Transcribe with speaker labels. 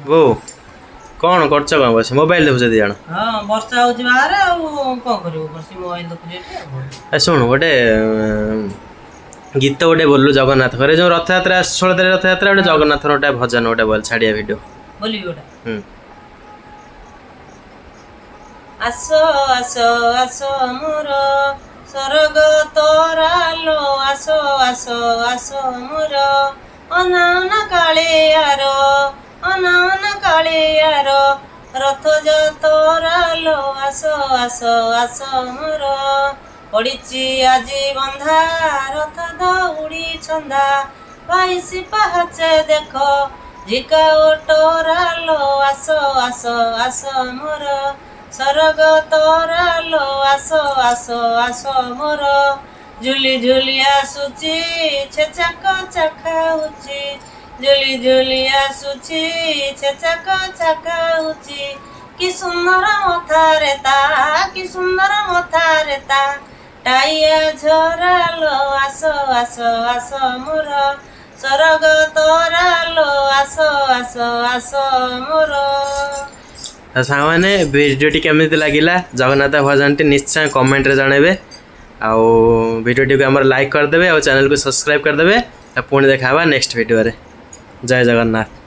Speaker 1: बो कौन करछ कौन बस मोबाइल देखुछ दी जण
Speaker 2: हां वर्षा होची बाहर आ कोन करियो बसी मोबाइल देखुछ एठी
Speaker 1: शुण गोटे गीत गोटे बोलू जगन्नाथ घरे जो रथ यात्रा 16 तारिख रथ यात्रा गोटे जगन्नाथ गोटे भजन गोटे बोल छाड़िया वीडियो
Speaker 2: बोली गोटा
Speaker 1: आसो
Speaker 2: आसो आसो मोर स्वर्ग तोरालो आसो आसो आसो मोर अनान कालियार अनान कालियार रथ जो तोरालो आसो आसो आसो मोर पड़िची आजी बंधा रथ दौड़ी छंदा बाईसी पाहचे देखो झिका ओटोरालो आसो आसो आसो मोर स्वर्ग तोरालो आसो आसो आसो मोर झुली झुली आसुची छेचाक चाखाउची झुली झुली आसुची छेचाक चाखाउची कि सुंदर मथा रेता कि सुंदर मथा रेता टाइया झरालो आसो आसो आसो मोर स्वर्ग तोरालो आसो आसो आसो मोर
Speaker 1: सांग मैंने भिडियोटी केमी लगिला जगन्नाथ भजन टी निश्चय कमेंट रे जनइबे आउ भिडियोटी को आमर लाइक करदेवे और चैनल को सब्सक्राइब करदेवे पुणी देखा नेक्स्ट वीडियो रे जय जगन्नाथ।